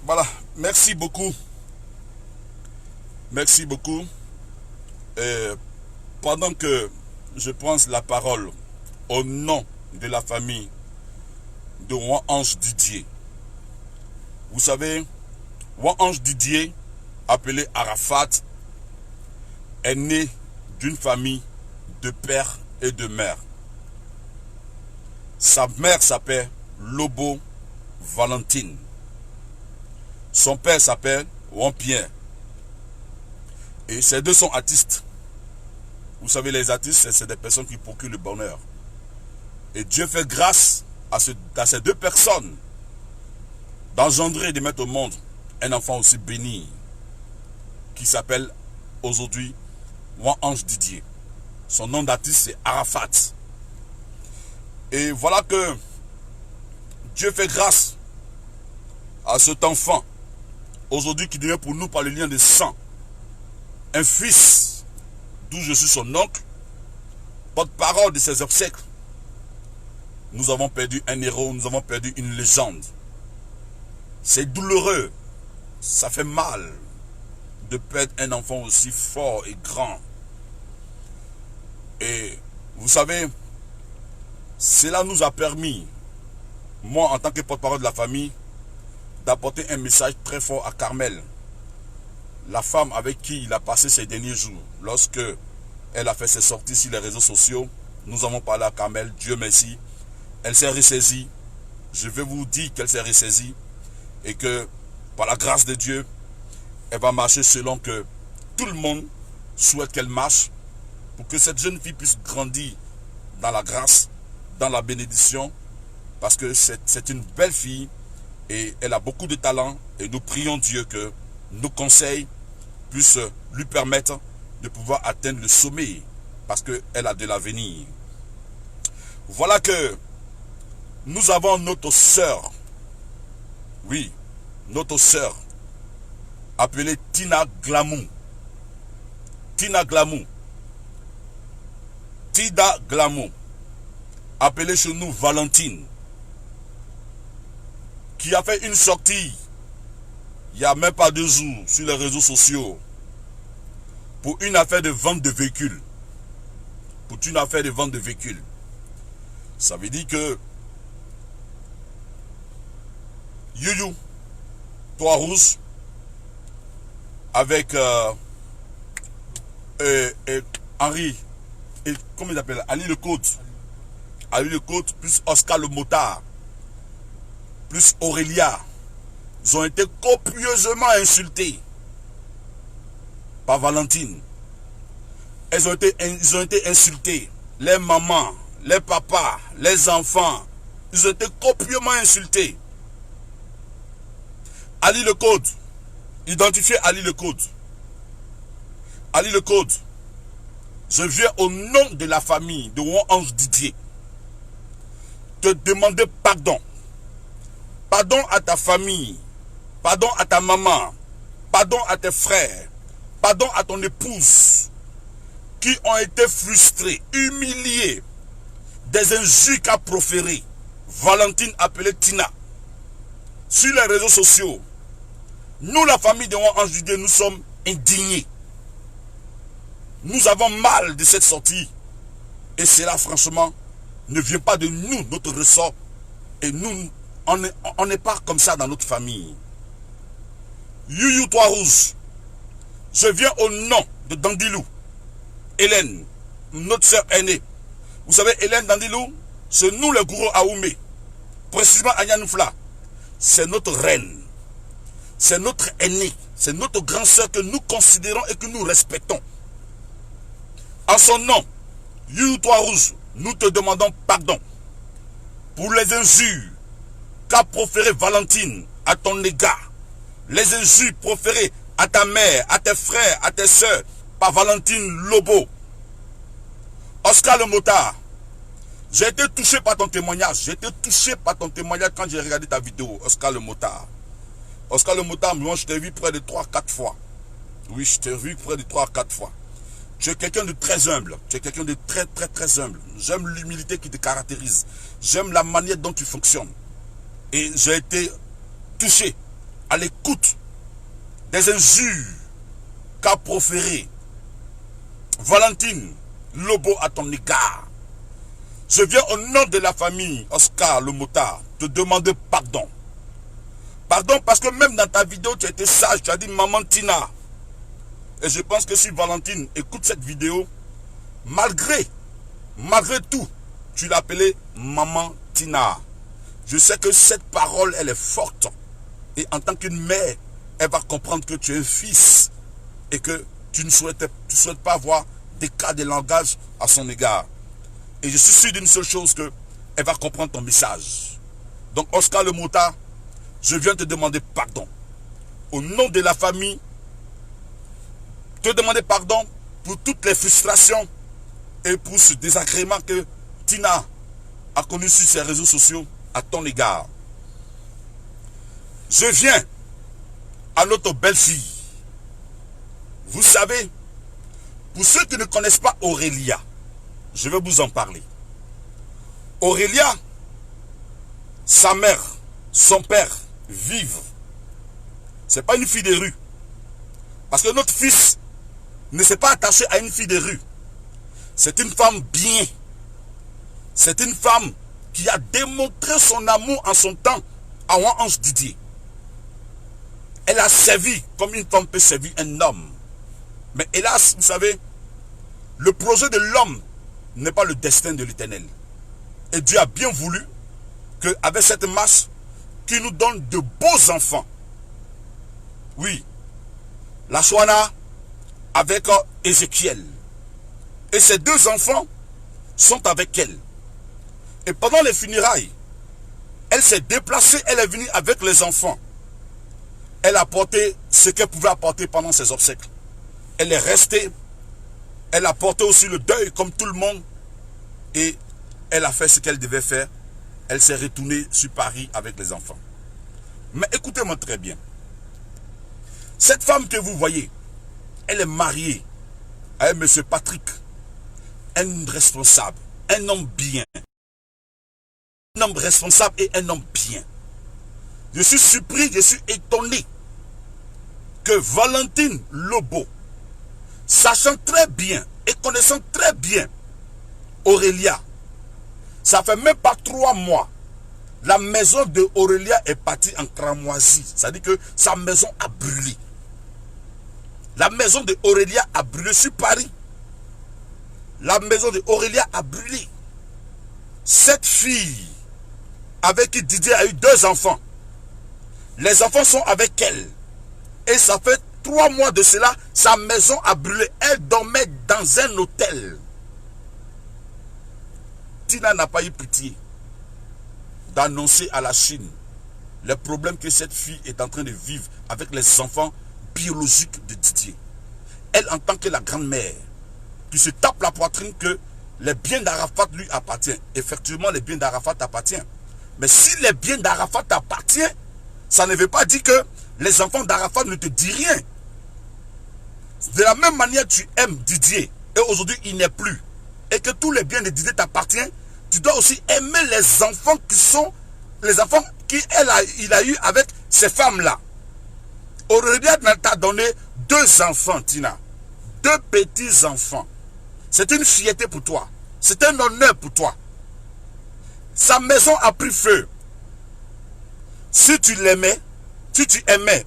Voilà, merci beaucoup. Merci beaucoup. Et pendant que je prends la parole au nom de la famille de Roi-Ange Didier, vous savez, Roi-Ange Didier, appelé Arafat, est né d'une famille de père et de mère. Sa mère s'appelle Lobo Valentine. Son père s'appelle Roi-Pierre. Et ces deux sont artistes. Vous savez, les artistes, c'est des personnes qui procurent le bonheur. Et Dieu fait grâce à ces deux personnes d'engendrer et de mettre au monde un enfant aussi béni qui s'appelle aujourd'hui Roi-Ange Didier. Son nom d'artiste, c'est Arafat. Et voilà que Dieu fait grâce à cet enfant, aujourd'hui qui devient pour nous par le lien de sang, un fils, d'où je suis son oncle, porte-parole de ses obsèques. Nous avons perdu un héros, nous avons perdu une légende. C'est douloureux, ça fait mal de perdre un enfant aussi fort et grand. Et vous savez, cela nous a permis, moi en tant que porte-parole de la famille, d'apporter un message très fort à Carmel, la femme avec qui il a passé ces derniers jours. Lorsque elle a fait ses sorties sur les réseaux sociaux, nous avons parlé à Carmel, Dieu merci, elle s'est ressaisie. Je vais vous dire qu'elle s'est ressaisie et que par la grâce de Dieu, elle va marcher selon que tout le monde souhaite qu'elle marche, pour que cette jeune fille puisse grandir dans la grâce, dans la bénédiction, parce que c'est une belle fille et elle a beaucoup de talent, et nous prions Dieu que nos conseils puissent lui permettre de pouvoir atteindre le sommet, parce qu'elle a de l'avenir. Voilà que nous avons notre sœur, oui, notre sœur, appelée Tina Glamou. Tina Glamou. Tida Glamou, appelée chez nous Valentine, qui a fait une sortie il n'y a même pas 2 jours sur les réseaux sociaux pour une affaire de vente de véhicules. Pour une affaire de vente de véhicules. Ça veut dire que Youyou, Toi Rouge, avec Henri, et comment il s'appelle, Ali Le Côte, plus Oscar le Motard, plus Aurélia, ils ont été copieusement insultés par Valentine. Ils ont été insultés. Les mamans, les papas, les enfants, ils ont été copieusement insultés. Ali Le Côte, identifiez Ali Le Côte. Ali Le Côte, je viens au nom de la famille de Roi-Ange Didier te demander pardon. Pardon à ta famille, pardon à ta maman, pardon à tes frères, pardon à ton épouse, qui ont été frustrés, humiliés, des injures qu'a proférées Valentine appelée Tina sur les réseaux sociaux. Nous, la famille de Roi-Ange Didier, nous sommes indignés. Nous avons mal de cette sortie. Et cela, franchement, ne vient pas de nous, notre ressort. Et nous, on n'est pas comme ça dans notre famille. Youyou Toi Rouge, je viens au nom de Dandilou, Hélène, notre soeur aînée. Vous savez, Hélène Dandilou, c'est nous les gourous Aoumé. Précisément à Yanoufla. C'est notre reine. C'est notre aînée. C'est notre grande soeur que nous considérons et que nous respectons. En son nom, Youyou Toi Rouge, nous te demandons pardon pour les injures qu'a proféré Valentine à ton égard. Les injures proférées à ta mère, à tes frères, à tes soeurs par Valentine Lobo. Oscar le Motard, j'ai été touché par ton témoignage. J'ai été touché par ton témoignage quand j'ai regardé ta vidéo, Oscar le Motard. Oscar le Motard, moi je t'ai vu près de 3-4 fois. Oui, je t'ai vu près de 3-4 fois. Tu es quelqu'un de très humble. Tu es quelqu'un de très humble. J'aime l'humilité qui te caractérise. J'aime la manière dont tu fonctionnes. Et j'ai été touché à l'écoute des injures qu'a proféré Valentine Lobo à ton égard, je viens au nom de la famille Oscar le motard te demander pardon. Pardon parce que même dans ta vidéo, tu as été sage, tu as dit maman Tina. Et je pense que si Valentine écoute cette vidéo, malgré tout, tu l'as appelée maman Tina. Je sais que cette parole, elle est forte. Et en tant qu'une mère, elle va comprendre que tu es un fils et que tu ne souhaites pas avoir des cas de langage à son égard. Et je suis sûr d'une seule chose, que elle va comprendre ton message. Donc Oscar le motard, je viens te demander pardon. Au nom de la famille, te demander pardon pour toutes les frustrations et pour ce désagrément que Tina a connu sur ses réseaux sociaux à ton égard. Je viens à notre belle-fille. Vous savez, pour ceux qui ne connaissent pas Aurélia, je vais vous en parler. Aurélia, sa mère, son père vivent. Ce n'est pas une fille de rue. Parce que notre fils ne s'est pas attaché à une fille de rue. C'est une femme bien. C'est une femme qui a démontré son amour en son temps à Ange Didier. Elle a servi comme une femme peut servir un homme. Mais hélas, vous savez, le projet de l'homme n'est pas le destin de l'Éternel. Et Dieu a bien voulu qu'avec cette masse, qu'il nous donne de beaux enfants. Oui, la Chouana avec Ézéchiel. Et ces deux enfants sont avec elle. Et pendant les funérailles, elle s'est déplacée, elle est venue avec les enfants. Elle a apporté ce qu'elle pouvait apporter pendant ses obsèques. Elle est restée, elle a porté aussi le deuil comme tout le monde. Et elle a fait ce qu'elle devait faire. Elle s'est retournée sur Paris avec les enfants. Mais écoutez-moi très bien. Cette femme que vous voyez, elle est mariée à M. Patrick, un homme responsable, un homme bien. Un homme responsable et un homme bien. Je suis surpris, je suis étonné que Valentine Lobo, sachant très bien et connaissant très bien Aurélia, ça fait même pas 3 mois, la maison de Aurélia est partie en cramoisie. C'est-à-dire que sa maison a brûlé. La maison de Aurélia a brûlé sur Paris. La maison de Aurélia a brûlé. Cette fille avec qui Didier a eu 2 enfants. Les enfants sont avec elle. Et ça fait 3 mois de cela, sa maison a brûlé. Elle dormait dans un hôtel. Tina n'a pas eu pitié d'annoncer à la Chine les problèmes que cette fille est en train de vivre avec les enfants biologiques de Didier. Elle, en tant que la grand-mère, qui se tape la poitrine que les biens d'Arafat lui appartiennent. Effectivement, les biens d'Arafat appartiennent. Mais si les biens d'Arafat appartiennent, ça ne veut pas dire que les enfants d'Arafat ne te disent rien. De la même manière, tu aimes Didier, et aujourd'hui il n'est plus, et que tous les biens de Didier t'appartiennent, tu dois aussi aimer les enfants qui sont les enfants qu'il a eu avec ces femmes-là. Aurélia t'a donné 2 enfants, Tina. 2 petits enfants. C'est une fierté pour toi. C'est un honneur pour toi. Sa maison a pris feu. Si tu l'aimais, si tu aimais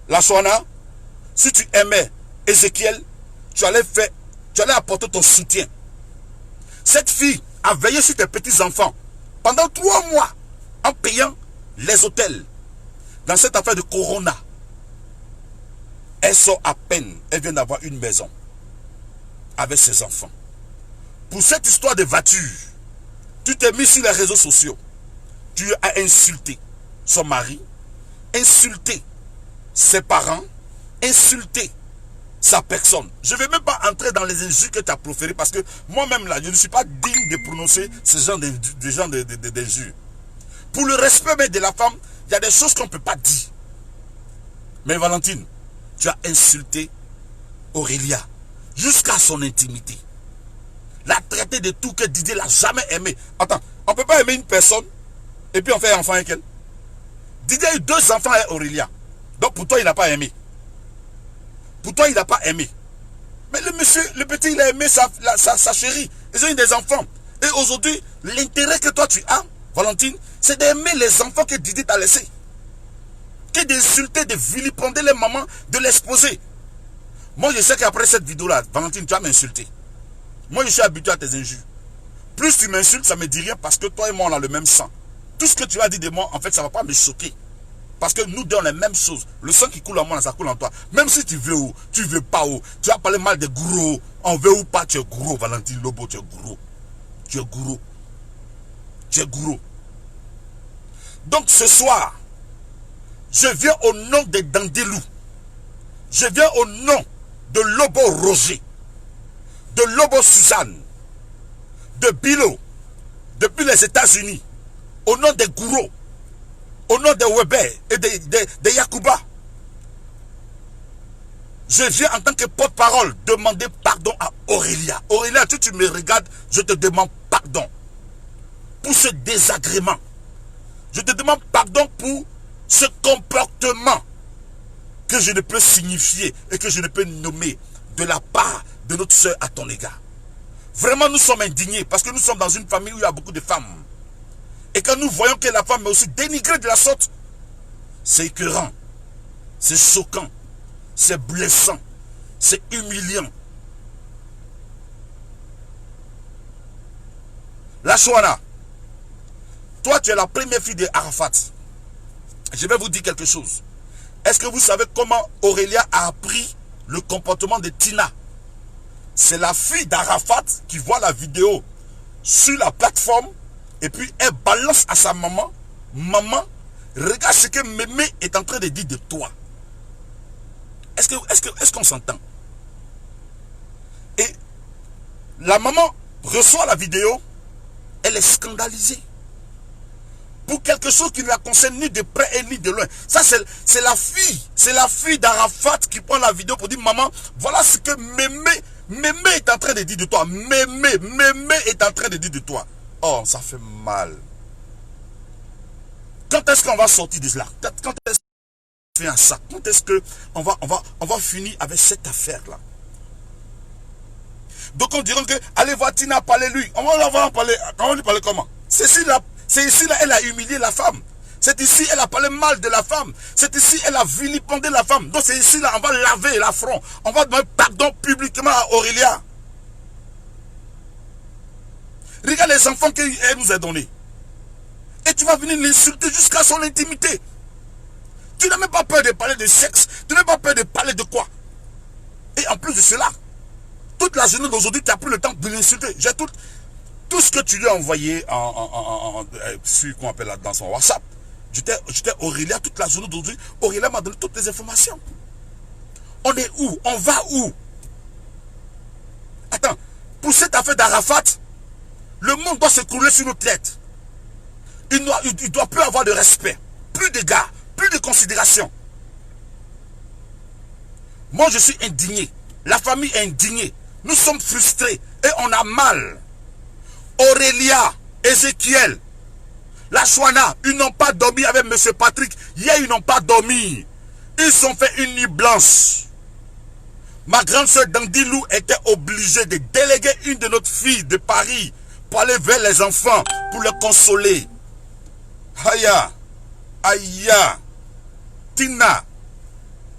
la Chouana, si tu aimais Ézéchiel, tu allais apporter ton soutien. Cette fille a veillé sur tes petits-enfants pendant 3 mois en payant les hôtels. Dans cette affaire de Corona, elle sort à peine, elle vient d'avoir une maison avec ses enfants. Pour cette histoire de voiture, tu t'es mis sur les réseaux sociaux. Tu as insulté son mari, insulté ses parents, insulté sa personne. Je ne vais même pas entrer dans les injures que tu as proférées parce que moi-même là, je ne suis pas digne de prononcer ce genre d'injures. Pour le respect même de la femme, il y a des choses qu'on ne peut pas dire. Mais Valentine, tu as insulté Aurélia jusqu'à son intimité. La traité de tout que Didier l'a jamais aimé. Attends, on ne peut pas aimer une personne et puis on fait un enfant avec elle. Didier a eu 2 enfants avec Aurélia. Donc pour toi, il n'a pas aimé. Pour toi, il n'a pas aimé. Mais le monsieur, le petit, il a aimé sa chérie. Ils ont eu des enfants. Et aujourd'hui, l'intérêt que toi tu as, Valentine, c'est d'aimer les enfants que Didier t'a laissés. Que d'insulter, de vilipender les mamans, de l'exposer. Moi, je sais qu'après cette vidéo-là, Valentine, tu vas m'insulter. Moi, je suis habitué à tes injures. Plus tu m'insultes, ça ne me dit rien parce que toi et moi, on a le même sang. Tout ce que tu vas dire de moi, en fait, ça ne va pas me choquer. Parce que nous deux, on a les mêmes choses. Le sang qui coule en moi, ça coule en toi. Même si tu veux ou tu veux pas ou tu vas parler mal de gros. On veut ou pas, tu es gros, Valentine Lobo, tu es gros. Tu es gros. Tu es gros. Donc ce soir, je viens au nom de Dandelou. Je viens au nom de Lobo Roger, de Lobo Suzanne, de Bilo, depuis les États-Unis, au nom des gourous, au nom de Weber et de Yakuba. Je viens en tant que porte-parole demander pardon à Aurélia. Aurélia, tu me regardes, je te demande pardon pour ce désagrément. Je te demande pardon pour ce comportement que je ne peux signifier et que je ne peux nommer de la part de notre soeur à ton égard. Vraiment, nous sommes indignés parce que nous sommes dans une famille où il y a beaucoup de femmes. Et quand nous voyons que la femme est aussi dénigrée de la sorte, c'est écœurant, c'est choquant, c'est blessant, c'est humiliant. La Chouana, toi tu es la première fille de Arafat. Je vais vous dire quelque chose. Est-ce que vous savez comment Aurélia a appris le comportement de Tina? C'est la fille d'Arafat qui voit la vidéo sur la plateforme et puis elle balance à sa maman. Maman, regarde ce que Mémé est en train de dire de toi. Est-ce qu'on s'entend? Et la maman reçoit la vidéo, elle est scandalisée. Pour quelque chose qui ne la concerne ni de près et ni de loin. Ça, c'est la fille d'Arafat qui prend la vidéo pour dire, maman, voilà ce que Mémé est en train de dire de toi. Mémé est en train de dire de toi. Oh, ça fait mal. Quand est-ce qu'on va sortir de cela? Quand est-ce qu'on fait un sac? Quand est-ce qu'on va finir avec cette affaire-là? Donc on dirait que, allez voir Tina, parlez-lui. On va en parler. On va lui parler comment? C'est ici, là, elle a humilié la femme. C'est ici, elle a parlé mal de la femme. C'est ici, elle a vilipendé la femme. Donc c'est ici, là, on va laver l'affront. On va demander pardon publiquement à Aurélia. Regarde les enfants qu'elle nous a donnés. Et tu vas venir l'insulter jusqu'à son intimité. Tu n'as même pas peur de parler de sexe. Tu n'as pas peur de parler de quoi. Et en plus de cela, toute la journée d'aujourd'hui, tu as pris le temps de l'insulter. J'ai tout ce que tu lui as envoyé sur, qu'on appelle là, dans son WhatsApp. J'étais Aurélia toute la journée d'aujourd'hui. Aurélia m'a donné toutes les informations. On est où? On va où? Attends, pour cette affaire d'Arafat, le monde doit s'écrouler sur nos têtes. Il doit plus avoir de respect, plus d'égard, plus de considération. Moi, je suis indigné. La famille est indignée. Nous sommes frustrés et on a mal. Aurélia, Ézéchiel, la Chouana, ils n'ont pas dormi avec M. Patrick. Hier, ils n'ont pas dormi. Ils ont fait une nuit blanche. Ma grande soeur Dandilou était obligée de déléguer une de notre filles de Paris pour aller vers les enfants, pour les consoler. Aya, Aya, Tina,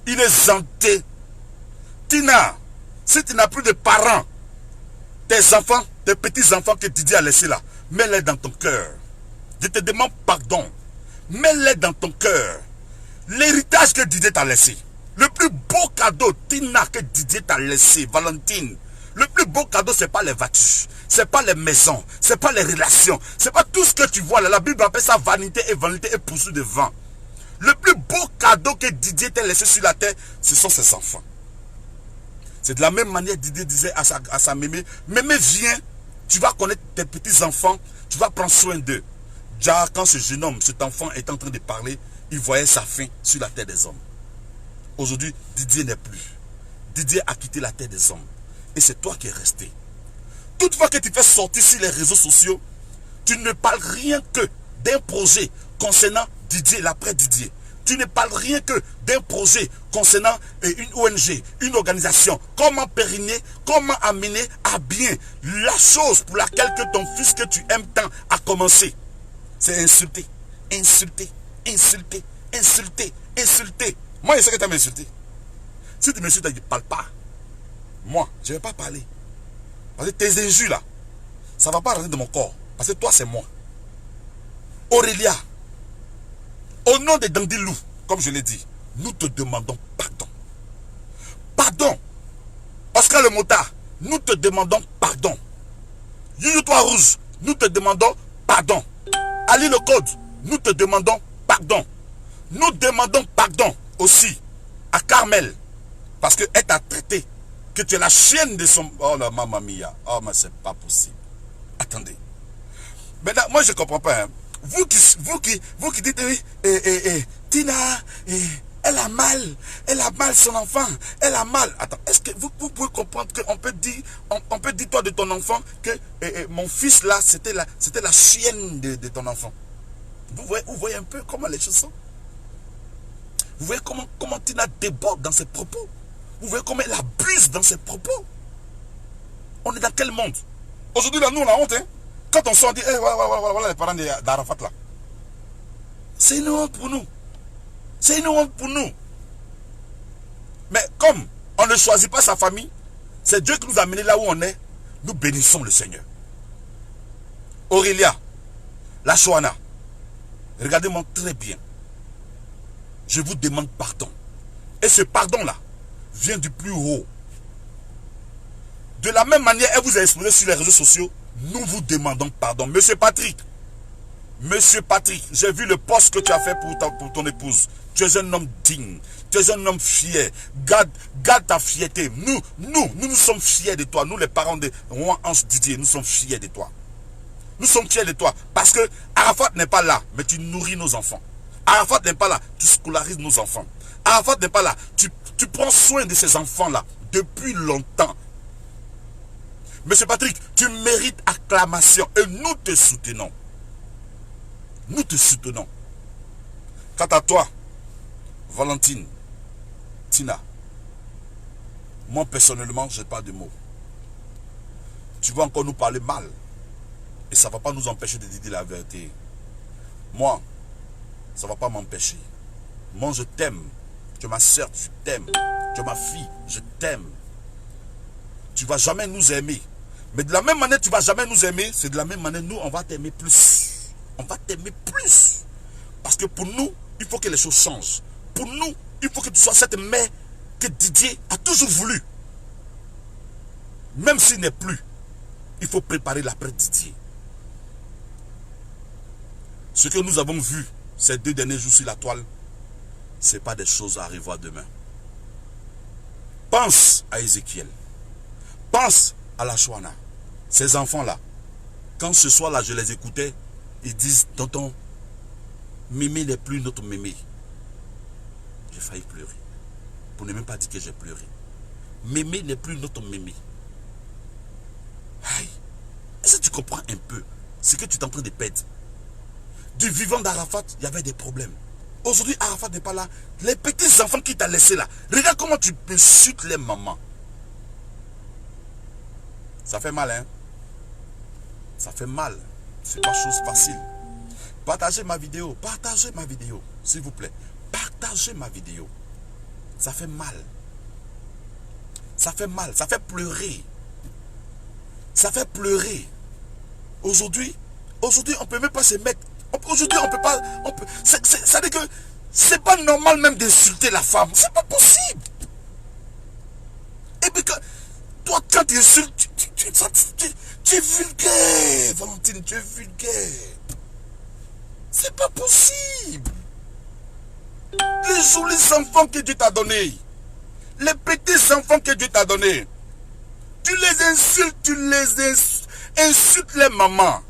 il est zanté. Tina, si tu n'as plus de parents, tes enfants, tes petits-enfants que Didier a laissés là, mets-les dans ton cœur. Je te demande pardon. Mets-les dans ton cœur. L'héritage que Didier t'a laissé. Le plus beau cadeau, Tina, que Didier t'a laissé, Valentine. Le plus beau cadeau, ce n'est pas les voitures. Ce n'est pas les maisons. Ce n'est pas les relations. Ce n'est pas tout ce que tu vois là. La Bible appelle ça vanité et poursuite de vent. Le plus beau cadeau que Didier t'a laissé sur la terre, ce sont ses enfants. C'est de la même manière que Didier disait à sa mémé, mémé viens, tu vas connaître tes petits-enfants, tu vas prendre soin d'eux. Déjà, quand ce jeune homme, cet enfant est en train de parler, il voyait sa fin sur la terre des hommes. Aujourd'hui, Didier n'est plus. Didier a quitté la terre des hommes. Et c'est toi qui es resté. Toutefois que tu fais sortir sur les réseaux sociaux, tu ne parles rien que d'un projet concernant Didier, l'après Didier. Tu ne parles rien que d'un projet concernant une ONG, une organisation. Comment périner, comment amener à bien la chose pour laquelle que ton fils que tu aimes tant a commencé. C'est insulter, insulter, insulter, insulter, insulter. Moi, je sais que tu as m'insulté. Si tu m'insultes, tu ne parles pas. Moi, je ne vais pas parler. Parce que tes injures là, ça ne va pas rentrer dans mon corps. Parce que toi, c'est moi. Aurélia, au nom de Dandilou, comme je l'ai dit, nous te demandons pardon. Pardon. Oscar le Motard, nous te demandons pardon. Youyou Toi Rouge, nous te demandons pardon. Ali le Code, nous te demandons pardon. Nous demandons pardon aussi à Carmel. Parce qu'elle t'a traité que tu es la chienne de son... Oh la mamma mia. Oh mais c'est pas possible. Attendez. Maintenant, moi je ne comprends pas. Hein. Vous qui dites, Tina, elle a mal son enfant, elle a mal. Attends, est-ce que vous pouvez comprendre qu'on peut dire, on peut dire toi de ton enfant que mon fils là, c'était la chienne de ton enfant. Vous voyez un peu comment les choses sont. Vous voyez comment Tina déborde dans ses propos. Vous voyez comment elle abuse dans ses propos. On est dans quel monde? Aujourd'hui là, nous on a honte, hein. Quand on sort, on dit, voilà les parents d'Arafat là. C'est une honte pour nous. C'est une honte pour nous. Mais comme on ne choisit pas sa famille, c'est Dieu qui nous a menés là où on est. Nous bénissons le Seigneur. Aurélia, la Chouana, regardez-moi très bien. Je vous demande pardon. Et ce pardon-là vient du plus haut. De la même manière, elle vous a exposé sur les réseaux sociaux. Nous vous demandons pardon. Monsieur Patrick, j'ai vu le poste que tu as fait pour ton épouse. Tu es un homme digne. Tu es un homme fier. Garde ta fierté. Nous sommes fiers de toi. Nous, les parents de Roi Ange Didier, nous sommes fiers de toi. Nous sommes fiers de toi. Parce que Arafat n'est pas là, mais tu nourris nos enfants. Arafat n'est pas là, tu scolarises nos enfants. Arafat n'est pas là, tu prends soin de ces enfants-là depuis longtemps. Monsieur Patrick, tu mérites acclamation et nous te soutenons. Nous te soutenons. Quant à toi, Valentine, Tina, moi personnellement, je n'ai pas de mots. Tu vas encore nous parler mal. Et ça ne va pas nous empêcher de dire la vérité. Moi, ça ne va pas m'empêcher. Moi, je t'aime. Tu es ma soeur, je t'aime. Tu es ma fille, je t'aime. Tu ne vas jamais nous aimer. Mais de la même manière, tu ne vas jamais nous aimer. C'est de la même manière, nous, on va t'aimer plus. On va t'aimer plus. Parce que pour nous, il faut que les choses changent. Pour nous, il faut que tu sois cette mère que Didier a toujours voulu. Même s'il n'est plus, il faut préparer l'après Didier. Ce que nous avons vu ces 2 derniers jours sur la toile, ce n'est pas des choses à revoir demain. Pense à Ézéchiel. Pense à la Chouana. Ces enfants-là, quand ce soir-là, je les écoutais, ils disent, tonton, Mémé n'est plus notre Mémé. J'ai failli pleurer. Pour ne même pas dire que j'ai pleuré. Mémé n'est plus notre Mémé. Aïe. Est-ce que tu comprends un peu ce que tu es en train de perdre? Du vivant d'Arafat, il y avait des problèmes. Aujourd'hui, Arafat n'est pas là. Les petits enfants qui t'ont laissé là, regarde comment tu insultes les mamans. Ça fait mal, hein? Ça fait mal. C'est pas chose facile. Partagez ma vidéo. Partagez ma vidéo. S'il vous plaît. Partagez ma vidéo. Ça fait mal. Ça fait mal. Ça fait pleurer. Ça fait pleurer. Aujourd'hui, on ne peut même pas se mettre. Aujourd'hui, on peut pas. Ça veut dire que c'est pas normal même d'insulter la femme. C'est pas possible. Et puis que toi, quand tu insultes, tu es vulgaire, Valentine, tu es vulgaire. C'est pas possible. Les jolis enfants que Dieu t'a donnés, les petits enfants que Dieu t'a donnés, tu les insultes, insultes les mamans.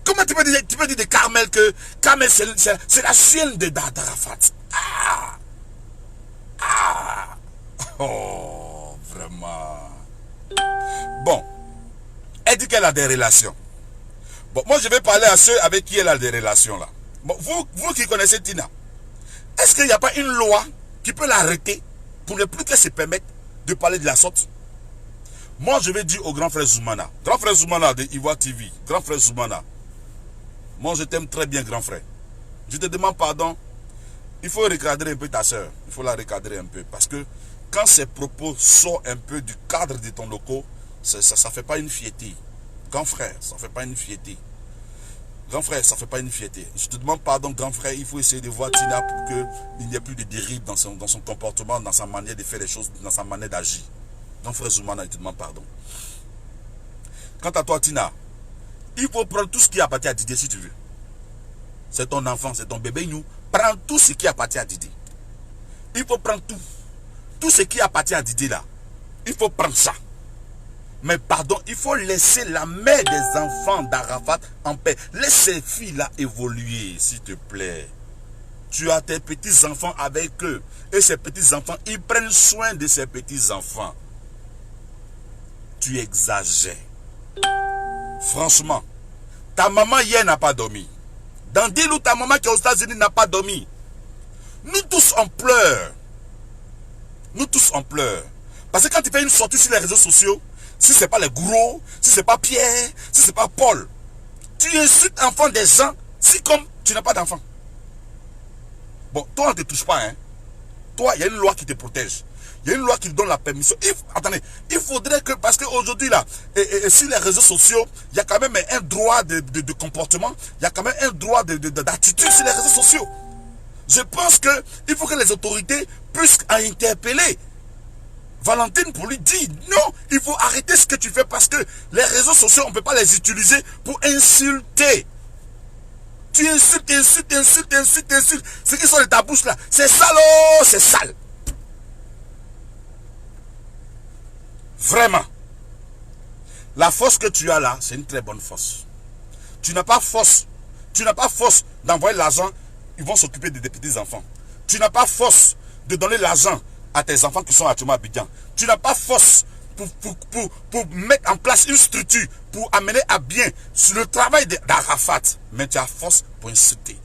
Comment tu peux dire de Carmel que Carmel c'est la chienne de d'Arafat? Oh, vraiment. Bon, elle dit qu'elle a des relations. Bon, moi je vais parler à ceux avec qui elle a des relations là. Bon, vous qui connaissez Tina, Est-ce qu'il n'y a pas une loi qui peut l'arrêter pour ne plus qu'elle se permette de parler de la sorte? Moi, je vais dire au grand frère Zoumana. Grand frère Zoumana de Ivoire TV. Grand frère Zoumana. Moi, je t'aime très bien, grand frère. Je te demande pardon. Il faut recadrer un peu ta soeur. Il faut la recadrer un peu. Parce que quand ses propos sortent un peu du cadre de ton loco, ça ne fait pas une fierté. Grand frère, ça ne fait pas une fierté. Grand frère, ça ne fait pas une fierté. Je te demande pardon, grand frère. Il faut essayer de voir Tina pour qu'il n'y ait plus de dérive dans son comportement, dans sa manière de faire les choses, dans sa manière d'agir. Grand frère Zoumana, il te demande pardon. Quant à toi, Tina, il faut prendre tout ce qui appartient à Didier si tu veux. C'est ton enfant, c'est ton bébé, nous. Prends tout ce qui appartient à Didier. Il faut prendre tout. Tout ce qui appartient à Didier là. Il faut prendre ça. Mais pardon, il faut laisser la mère des enfants d'Arafat en paix. Laisse ces filles-là évoluer, s'il te plaît. Tu as tes petits-enfants avec eux. Et ces petits-enfants, ils prennent soin de ces petits-enfants. Tu exagères. Franchement, ta maman hier n'a pas dormi. Dans Dilou, ta maman qui est aux États-Unis n'a pas dormi. Nous tous on pleure. Nous tous on pleure. Parce que quand tu fais une sortie sur les réseaux sociaux, si ce n'est pas les gros, si ce n'est pas Pierre, si ce n'est pas Paul, tu insultes l'enfant des gens, si comme tu n'as pas d'enfant. Bon, toi on ne te touche pas, hein. Toi, il y a une loi qui te protège. Il y a une loi qui te donne la permission. Attendez, il faudrait que, parce qu'aujourd'hui là, sur les réseaux sociaux, il y a quand même un droit de comportement, il y a quand même un droit d'attitude sur les réseaux sociaux. Je pense qu'il faut que les autorités puissent interpeller Valentine pour lui dire non, il faut arrêter ce que tu fais parce que les réseaux sociaux, on ne peut pas les utiliser pour insulter. Tu insultes. Ce qui sort de ta bouche là, c'est sale, oh, c'est sale. Vraiment. La force que tu as là, c'est une très bonne force. Tu n'as pas force. Tu n'as pas force d'envoyer l'argent, ils vont s'occuper de tes petits-enfants. Tu n'as pas force de donner l'argent à tes enfants qui sont actuellement à Abidjan. Tu n'as pas force pour mettre en place une structure, pour amener à bien sur le travail d'Arafat. Mais tu as force pour insulter.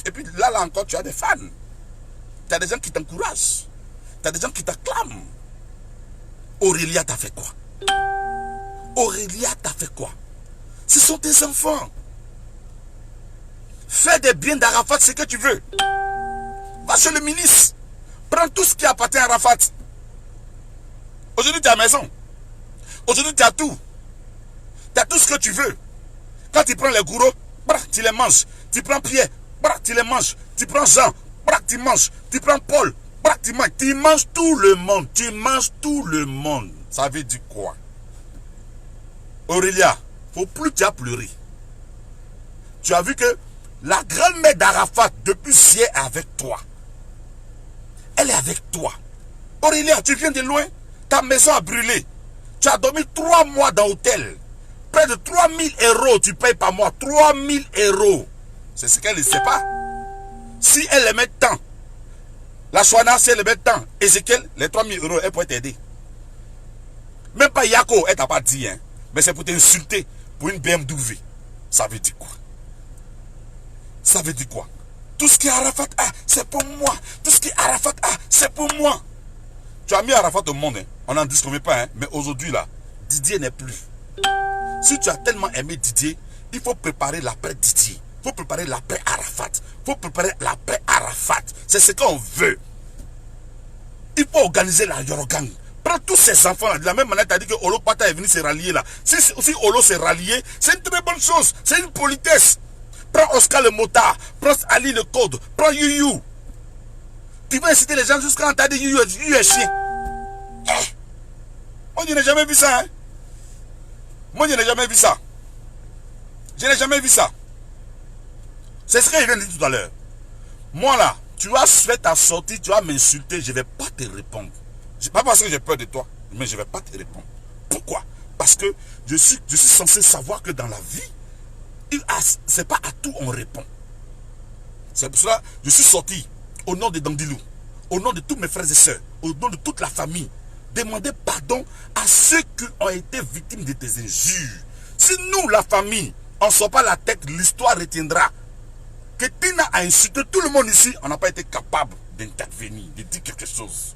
Et puis là encore, tu as des fans. Tu as des gens qui t'encouragent. Tu as des gens qui t'acclament. Aurélia t'a fait quoi? Aurélia t'a fait quoi? Ce sont tes enfants. Fais des biens d'Arafat ce que tu veux. Va chez le ministre. Prends tout ce qui appartient à Arafat. Aujourd'hui, tu as la maison. Aujourd'hui, tu as tout. Tu as tout ce que tu veux. Quand tu prends les gourous, tu les manges. Tu prends Pierre, tu les manges. Tu prends Jean, tu manges. Tu prends Paul, tu manges. Tu manges tout le monde. Tu manges tout le monde. Ça veut dire quoi? Aurélia, faut plus tu as pleuré. Tu as vu que la grand-mère d'Arafat, depuis hier, est avec toi. Elle est avec toi. Aurélia, tu viens de loin. Ta maison a brûlé. Tu as dormi 3 mois dans l'hôtel. Près de 3000 € tu payes par mois. 3000 €. C'est ce qu'elle ne sait pas. Si elle les met tant, la Chouana, si elle les met tant, Ezekiel, les 3000 €, elle pourrait t'aider. Même pas Yako, elle t'a pas dit, hein. Mais c'est pour t'insulter pour une BMW. Ça veut dire quoi? Ça veut dire quoi? Tout ce qui Arafat a, c'est pour moi. Tout ce qui Arafat a, c'est pour moi. Tu as mis Arafat au monde, hein. On n'en disconvient pas, hein. Mais aujourd'hui, là, Didier n'est plus. Si tu as tellement aimé Didier, il faut préparer l'après Didier. Il faut préparer l'après Arafat. Il faut préparer l'après Arafat. C'est ce qu'on veut. Il faut organiser la Yorogang. Prends tous ces enfants-là. De la même manière, tu as dit que Olo Pata est venu se rallier là. Si Olo s'est rallié, c'est une très bonne chose. C'est une politesse. Prends Oscar le motard. Prends Ali le code. Prends Yuyu. Tu vas inciter les gens jusqu'à quand tu as dit Yuyu est chien. Moi, je n'ai jamais vu ça. Hein? Moi, je n'ai jamais vu ça. Je n'ai jamais vu ça. C'est ce que je viens de dire tout à l'heure. Moi, là, tu as fait ta sortie, tu vas m'insulter, je ne vais pas te répondre. Pas parce que j'ai peur de toi, mais je ne vais pas te répondre. Pourquoi? Parce que je suis censé savoir que dans la vie, c'est pas à tout on répond. C'est pour cela que je suis sorti au nom de Dandilou, au nom de tous mes frères et sœurs, au nom de toute la famille, demander pardon à ceux qui ont été victimes de tes injures. Si nous, la famille, on ne sort pas la tête, l'histoire retiendra. que Tina a insulté tout le monde ici, on n'a pas été capable d'intervenir, de dire quelque chose.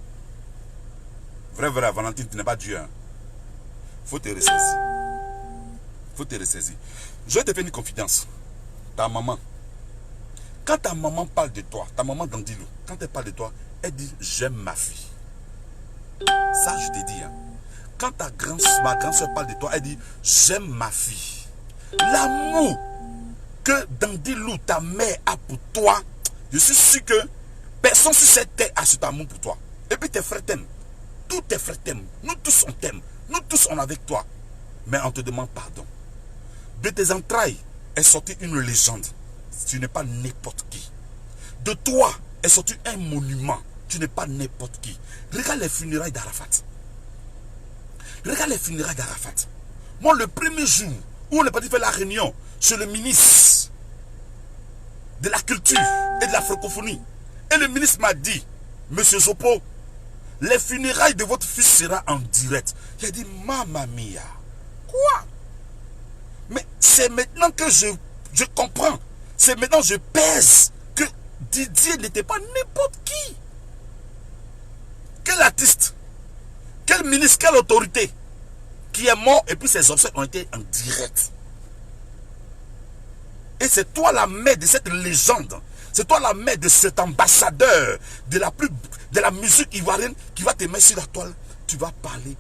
Vrai, Valentine, tu n'es pas Dieu. Hein. Faut te ressaisir. Faut te ressaisir. Je vais te faire une confidence. Ta maman. Quand ta maman parle de toi, ta maman Dandilou, quand elle parle de toi, elle dit j'aime ma fille. Ça, je te dis. Hein. Quand ma grand-soeur parle de toi, elle dit j'aime ma fille. L'amour que Dandilou, ta mère, a pour toi, je suis sûr que personne sur cette terre a cet amour pour toi. Et puis tes frères t'aiment. Tous tes frères t'aiment. Nous tous on t'aime. Nous tous on est avec toi. Mais on te demande pardon. De tes entrailles est sortie une légende. Tu n'es pas n'importe qui. De toi est sorti un monument. Tu n'es pas n'importe qui. Regarde les funérailles d'Arafat. Regarde les funérailles d'Arafat. Moi, le premier jour où on est parti faire la réunion chez le ministre de la culture et de la francophonie, et le ministre m'a dit, Monsieur Zopo, les funérailles de votre fils seront en direct. J'ai dit, Mamma mia. Quoi? Mais c'est maintenant que je comprends. C'est maintenant que je pèse que Didier n'était pas n'importe qui. Quel artiste, quel ministre, quelle autorité qui est mort et puis ses obsèques ont été en direct. Et c'est toi la mère de cette légende. C'est toi la mère de cet ambassadeur de la musique ivoirienne qui va te mettre sur la toile. Tu vas parler.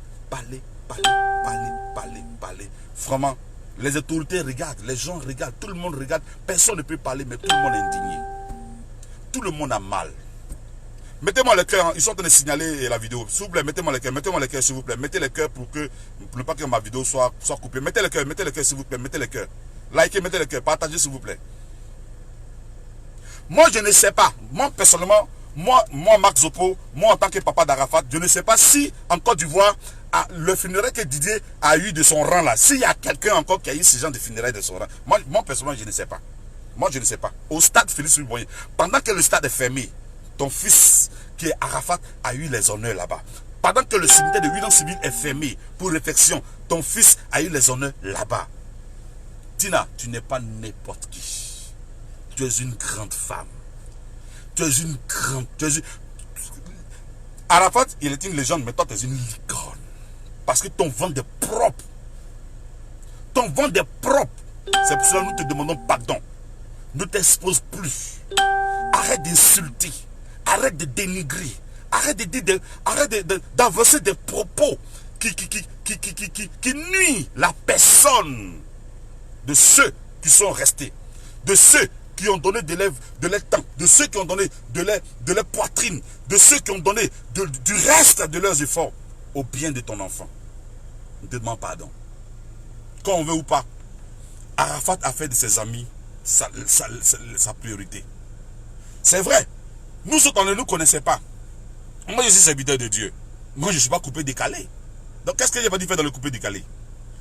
Vraiment, les autorités regardent, les gens regardent, tout le monde regarde. Personne ne peut parler, mais tout le monde est indigné. Tout le monde a mal. Mettez-moi le cœur, ils sont en train de signaler la vidéo. S'il vous plaît, mettez-moi le cœur, s'il vous plaît. Mettez le cœur pour ne pas que ma vidéo soit coupée. Mettez le cœur, s'il vous plaît, mettez le cœur. Likez, mettez le cœur, partagez, s'il vous plaît. Moi, je ne sais pas. Moi, personnellement, moi, Marc Zopo, moi, en tant que papa d'Arafat, je ne sais pas si, en Côte d'Ivoire, le funérail que Didier a eu de son rang là, s'il y a quelqu'un encore qui a eu ce genre de funérail de son rang, moi, personnellement, je ne sais pas. Moi, je ne sais pas. Au stade Félix Houphouët-Boigny, pendant que le stade est fermé, ton fils, qui est Arafat, a eu les honneurs là-bas. Pendant que le cimetière de William Civil est fermé pour réflexion, ton fils a eu les honneurs là-bas. Tina, tu n'es pas n'importe qui. Tu es une grande femme. Tu es une grande... Arafat, il est une légende, mais toi, tu es une licorne. Parce que ton ventre est propre. Ton ventre est propre. C'est pour cela que nous te demandons pardon. Ne t'expose plus. Arrête d'insulter. Arrête de dénigrer. Arrête d'avancer des propos qui nuisent la personne de ceux qui sont restés. De ceux qui ont donné de leur temps, de ceux qui ont donné de leur poitrine, de ceux qui ont donné du reste de leurs efforts au bien de ton enfant. Ne te demande pardon. Quand on veut ou pas, Arafat a fait de ses amis sa priorité. C'est vrai. Nous autres, on ne nous connaissait pas. Moi, je suis serviteur de Dieu. Moi, je ne suis pas coupé décalé. Donc, qu'est-ce que j'ai pas dû faire dans le coupé décalé?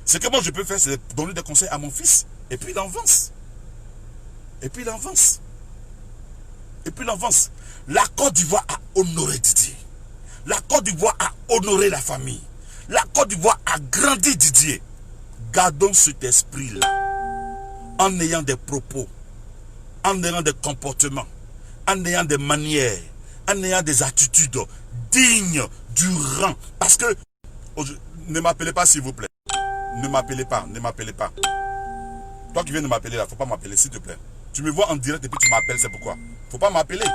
Ce que moi, je peux faire, c'est donner des conseils à mon fils. Et puis, il avance. Et puis, il avance. Et puis, il avance. La Côte d'Ivoire a honoré Didier. La Côte d'Ivoire a honoré la famille. La Côte d'Ivoire a grandi Didier. Gardons cet esprit-là. En ayant des propos. En ayant des comportements. En ayant des manières. En ayant des attitudes dignes du rang. Parce que, ne m'appelez pas s'il vous plaît. Ne m'appelez pas, ne m'appelez pas. Toi qui viens de m'appeler là, faut pas m'appeler s'il te plaît. Tu me vois en direct et puis tu m'appelles, c'est pourquoi. Faut pas m'appeler.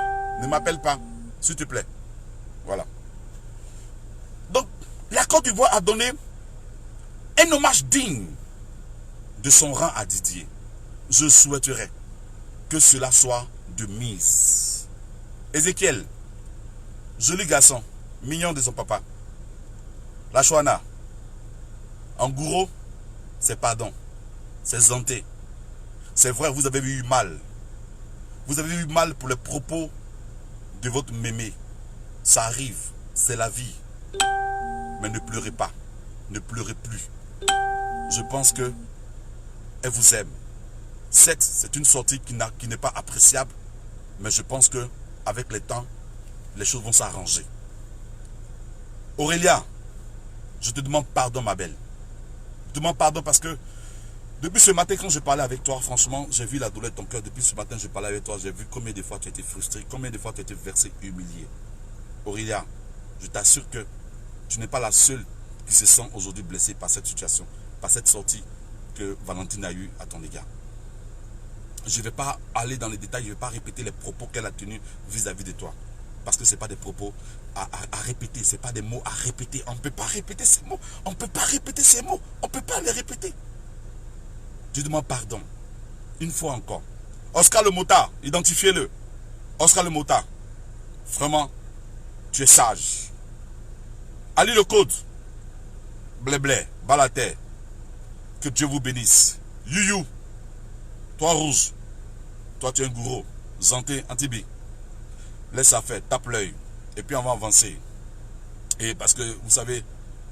Ne m'appelle pas, s'il te plaît. Voilà. Donc, la Côte d'Ivoire a donné un hommage digne de son rang à Didier. Je souhaiterais que cela soit de mise. Ézéchiel, joli garçon, mignon de son papa. La Chouana, en gourou, c'est pardon, c'est zanté. C'est vrai, vous avez eu mal. Vous avez eu mal pour les propos de votre mémé. Ça arrive, c'est la vie. Mais ne pleurez pas, ne pleurez plus. Je pense que elle vous aime. Certes, c'est une sortie qui n'est pas appréciable, mais je pense que avec le temps, les choses vont s'arranger. Aurélia, je te demande pardon, ma belle. Je te demande pardon parce que Depuis ce matin, quand je parlais avec toi, franchement, j'ai vu la douleur de ton cœur. Depuis ce matin, je parlais avec toi, j'ai vu combien de fois tu as été frustré, combien de fois tu as été versé, humilié. Aurélia, je t'assure que tu n'es pas la seule qui se sent aujourd'hui blessée par cette situation, par cette sortie que Valentine a eue à ton égard. Je ne vais pas aller dans les détails, je ne vais pas répéter les propos qu'elle a tenus vis-à-vis de toi. Parce que ce n'est pas des propos à répéter, ce n'est pas des mots à répéter. On ne peut pas répéter ces mots. On ne peut pas répéter ces mots. On ne peut pas les répéter. Je demande pardon. Une fois encore. Oscar le motard, identifiez-le. Oscar le motard. Vraiment, tu es sage. Ali le code. Blé blé, balater. Que Dieu vous bénisse. Youyou. Toi rouge. Toi tu es un gourou. Zanté, Antibi. Laisse ça faire, tape l'œil. Et puis on va avancer. Et parce que vous savez,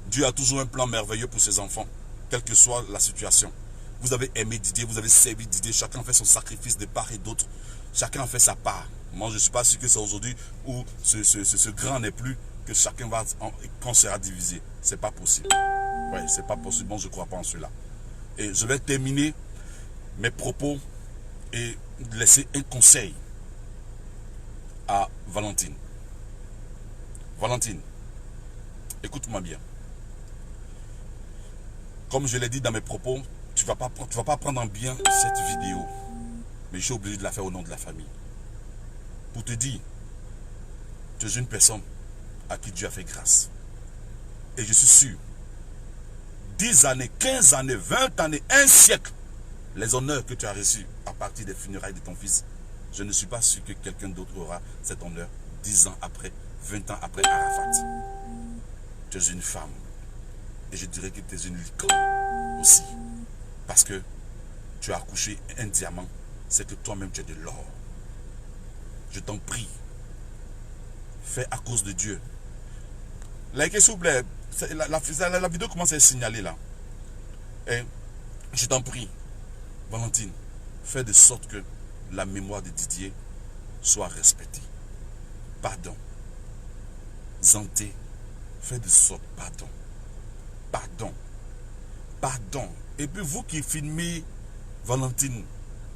Dieu a toujours un plan merveilleux pour ses enfants. Quelle que soit la situation. Vous avez aimé Didier, vous avez servi Didier. Chacun fait son sacrifice de part et d'autre. Chacun fait sa part. Moi je ne suis pas sûr que c'est aujourd'hui où ce grand n'est plus, que chacun va, quand sera divisé. C'est pas possible. Oui, c'est pas possible. Bon, je ne crois pas en cela. Et je vais terminer mes propos et laisser un conseil à Valentine. Valentine, écoute-moi bien. Comme je l'ai dit dans mes propos, tu ne vas pas prendre en bien cette vidéo. Mais je suis obligé de la faire au nom de la famille. Pour te dire, tu es une personne à qui Dieu a fait grâce. Et je suis sûr, 10 années, 15 années, 20 années, un siècle, les honneurs que tu as reçus à partir des funérailles de ton fils, je ne suis pas sûr que quelqu'un d'autre aura cet honneur 10 ans après, 20 ans après Arafat. Tu es une femme. Et je dirais que tu es une licorne aussi. Parce que tu as accouché un diamant, c'est que toi-même tu es de l'or. Je t'en prie, fais à cause de Dieu. Likez s'il vous plaît, la vidéo commence à être signalée là. Et je t'en prie, Valentine, fais de sorte que la mémoire de Didier soit respectée. Pardon. Zanté, fais de sorte, pardon. Pardon. Pardon. Et puis vous qui filmez Valentine,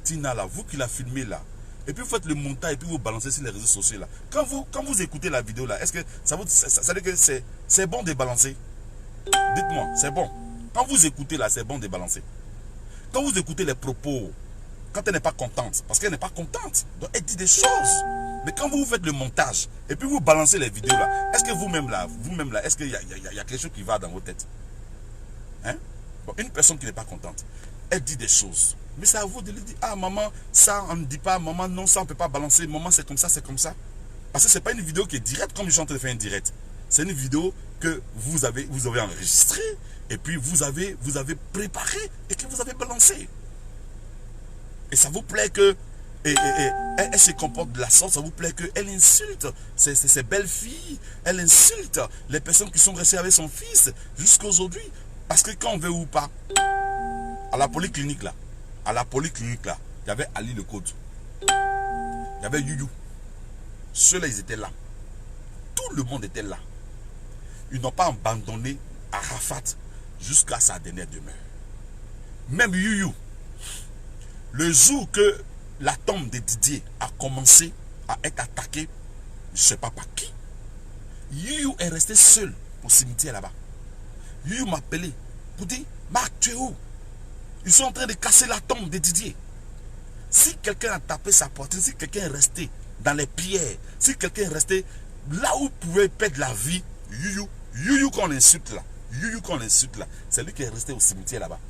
Tina là, vous qui la filmez là, et puis vous faites le montage et puis vous balancez sur les réseaux sociaux là. Quand vous écoutez la vidéo là, est-ce que ça veut dire que c'est bon de balancer? Dites-moi, c'est bon. Quand vous écoutez là, c'est bon de balancer. Quand vous écoutez les propos, quand elle n'est pas contente, parce qu'elle n'est pas contente, donc elle dit des choses. Mais quand vous faites le montage et puis vous balancez les vidéos là, est-ce que vous-même là, est-ce qu'il y a quelque chose qui va dans vos têtes? Hein? Bon, une personne qui n'est pas contente, elle dit des choses. Mais c'est à vous de lui dire, ah maman, ça on ne dit pas, maman non, ça on ne peut pas balancer, maman c'est comme ça, c'est comme ça. Parce que ce n'est pas une vidéo qui est directe comme je suis en train de faire une directe. C'est une vidéo que vous avez enregistrée et puis vous avez préparé et que vous avez balancé. Et ça vous plaît que elle se comporte de la sorte, ça vous plaît qu'elle insulte ses belles filles, elle insulte les personnes qui sont restées avec son fils jusqu'à aujourd'hui. Parce que quand on veut ou pas, à la polyclinique là, il y avait Ali le Code, il y avait Youyou. Ceux-là, ils étaient là. Tout le monde était là. Ils n'ont pas abandonné Arafat jusqu'à sa dernière demeure. Même Youyou, le jour que la tombe de Didier a commencé à être attaquée, je ne sais pas par qui, Youyou est resté seul au cimetière là-bas. Youyou m'a appelé pour dire, Marc, tu es où? Ils sont en train de casser la tombe de Didier. Si quelqu'un a tapé sa poitrine, si quelqu'un est resté dans les pierres, si quelqu'un est resté là où pouvait perdre la vie, Youyou qu'on insulte là, c'est lui qui est resté au cimetière là-bas.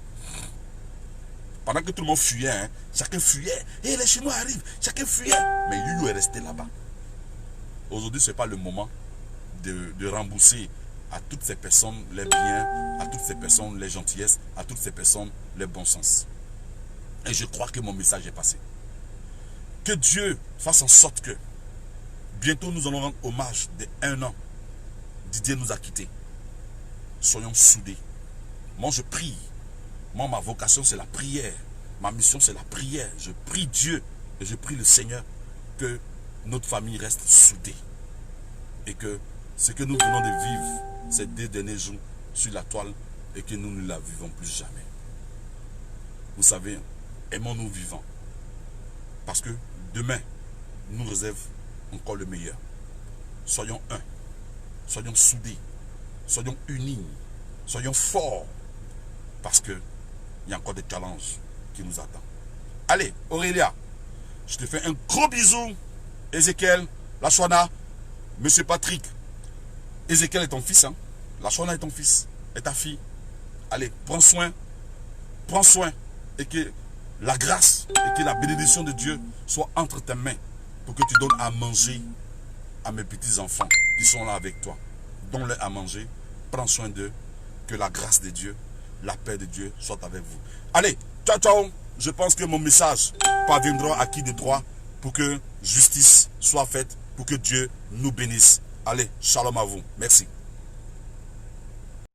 Pendant que tout le monde fuyait, hein, chacun fuyait. Et les Chinois arrivent, chacun fuyait. Mais Youyou est resté là-bas. Aujourd'hui, ce n'est pas le moment de rembourser à toutes ces personnes les biens, à toutes ces personnes les gentillesses, à toutes ces personnes le bon sens. Et je crois que mon message est passé. Que Dieu fasse en sorte que bientôt nous allons rendre hommage de 1 an. Didier nous a quittés. Soyons soudés. Moi je prie. Moi ma vocation c'est la prière. Ma mission c'est la prière. Je prie Dieu et je prie le Seigneur que notre famille reste soudée. Et que ce que nous venons de vivre ces 2 derniers jours sur la toile et que nous ne la vivons plus jamais. vous savez, aimons-nous vivants. Parce que demain nous réserve encore le meilleur. Soyons un, soyons soudés, soyons unis, soyons forts. Parce que il y a encore des challenges qui nous attendent. Allez, Aurélia, je te fais un gros bisou. Ézéchiel, Lashwana, Monsieur Patrick. Ézéchiel est ton fils, hein? Lashwana est ton fils, est ta fille. Allez, prends soin, et que la grâce et que la bénédiction de Dieu soit entre tes mains pour que tu donnes à manger à mes petits enfants qui sont là avec toi. Donne-leur à manger, prends soin d'eux, que la grâce de Dieu, la paix de Dieu soit avec vous. Allez, ciao, ciao. Je pense que mon message parviendra à qui de droit pour que justice soit faite, pour que Dieu nous bénisse. Allez, shalom à vous. Merci.